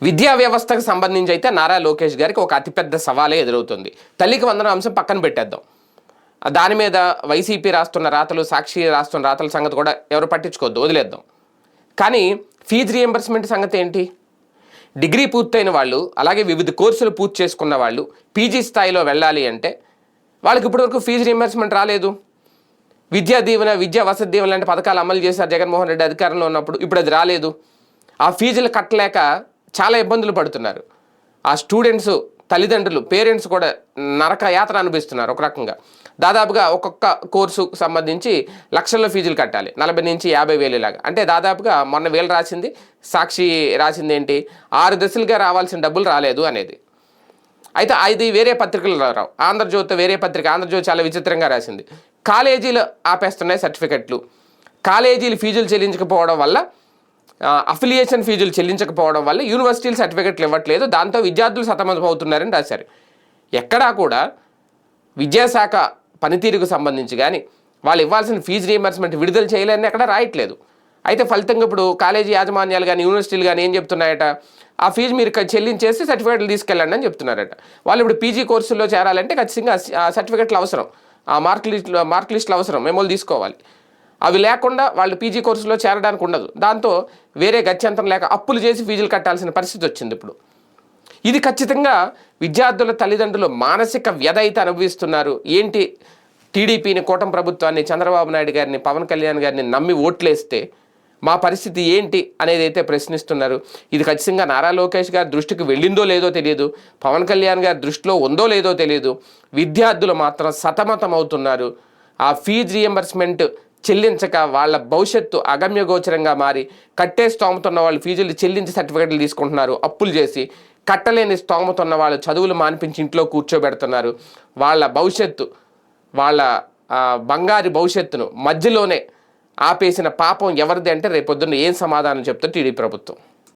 విద్యా వ్యవస్థకు సంబంధించి అయితే నారా లోకేష్ గారికి ఒక అతిపెద్ద సవాలే ఎదురవుతుంది. తల్లికి వందనం అంశం పక్కన పెట్టేద్దాం. దాని మీద వైసీపీ రాస్తున్న రాతలు, సాక్షి రాస్తున్న రాతల సంగతి కూడా ఎవరు పట్టించుకోవద్దు, వదిలేద్దాం. కానీ ఫీజు రియంబర్స్మెంట్ సంగతి ఏంటి? డిగ్రీ పూర్తయిన వాళ్ళు, అలాగే వివిధ కోర్సులు పూర్తి చేసుకున్న వాళ్ళు పీజీ స్థాయిలో వెళ్ళాలి అంటే వాళ్ళకి ఇప్పటివరకు ఫీజు రియంబర్స్మెంట్ రాలేదు. విద్యా దీవెన, విద్యా వసతి దీవెన లాంటి పథకాలు అమలు చేశారు జగన్మోహన్ రెడ్డి అధికారంలో ఉన్నప్పుడు. ఇప్పుడు అది రాలేదు. ఆ ఫీజులు కట్టలేక చాలా ఇబ్బందులు పడుతున్నారు. ఆ స్టూడెంట్స్ తల్లిదండ్రులు, పేరెంట్స్ కూడా నరక యాత్ర అనిపిస్తున్నారు. ఒక రకంగా దాదాపుగా ఒక్కొక్క కోర్సుకు సంబంధించి లక్షల్లో ఫీజులు కట్టాలి, 40 నుంచి 50,000 ఇలాగా. అంటే దాదాపుగా మొన్న వీళ్ళు రాసింది, సాక్షి రాసింది ఏంటి, 6 దశలుగా రావాల్సిన డబ్బులు రాలేదు అనేది. అయితే అది వేరే పత్రికలు రావు. ఆంధ్రజ్యోతి వేరే పత్రిక, ఆంధ్రజ్యోతి చాలా విచిత్రంగా రాసింది. కాలేజీలు ఆపేస్తున్నాయి సర్టిఫికెట్లు. కాలేజీలు ఫీజులు చెల్లించకపోవడం వల్ల, అఫిలియేషన్ ఫీజులు చెల్లించకపోవడం వల్ల యూనివర్సిటీలు సర్టిఫికెట్లు ఇవ్వట్లేదు, దాంతో విద్యార్థులు సతమతం అవుతున్నారని రాశారు. ఎక్కడా కూడా విద్యాశాఖ పనితీరుకు సంబంధించి కానీ వాళ్ళు ఇవ్వాల్సిన ఫీజు రియంబర్స్మెంట్ విడుదల చేయలేదని ఎక్కడ రాయట్లేదు. అయితే ఫలితంగా ఇప్పుడు కాలేజీ యాజమాన్యాలు కానీ యూనివర్సిటీలు కానీ ఏం చెప్తున్నాయట, ఆ ఫీజు మీరు చెల్లించేసి సర్టిఫికెట్లు తీసుకెళ్ళండి అని చెప్తున్నారట. వాళ్ళు ఇప్పుడు పీజీ కోర్సుల్లో చేరాలంటే ఖచ్చితంగా ఆ సర్టిఫికెట్లు అవసరం, ఆ మార్క్ లిస్టులు అవసరం, మెమోలు తీసుకోవాలి. అవి లేకుండా వాళ్ళు పీజీ కోర్సులో చేరడానికి ఉండదు. దాంతో వేరే గత్యంతరం లేక అప్పులు చేసి ఫీజులు కట్టాల్సిన పరిస్థితి వచ్చింది ఇప్పుడు. ఇది ఖచ్చితంగా విద్యార్థుల తల్లిదండ్రులు మానసిక వ్యధ అయితే అనుభవిస్తున్నారు. ఏంటి, టీడీపీని, కూటమి ప్రభుత్వాన్ని, చంద్రబాబు నాయుడు గారిని, పవన్ కళ్యాణ్ గారిని నమ్మి ఓట్లేస్తే మా పరిస్థితి ఏంటి అనేది అయితే ప్రశ్నిస్తున్నారు. ఇది ఖచ్చితంగా నారా లోకేష్ గారి దృష్టికి వెళ్ళిందో లేదో తెలియదు, పవన్ కళ్యాణ్ గారి దృష్టిలో ఉందో లేదో తెలియదు. విద్యార్థులు మాత్రం సతమతం అవుతున్నారు. ఆ ఫీజు రియంబర్స్మెంట్ చెల్లించక వాళ్ళ భవిష్యత్తు అగమ్యగోచరంగా మారి, కట్టే స్తోమత ఉన్న వాళ్ళు ఫీజులు చెల్లించి సర్టిఫికెట్లు తీసుకుంటున్నారు, అప్పులు చేసి. కట్టలేని స్తోమత ఉన్న వాళ్ళు చదువులు మానిపించి ఇంట్లో కూర్చోబెడుతున్నారు. వాళ్ళ భవిష్యత్తు, వాళ్ళ బంగారు భవిష్యత్తును మధ్యలోనే ఆపేసిన పాపం ఎవరిది అంటే రేపొద్దున్న ఏం సమాధానం చెప్తారు టీడీపీ ప్రభుత్వం?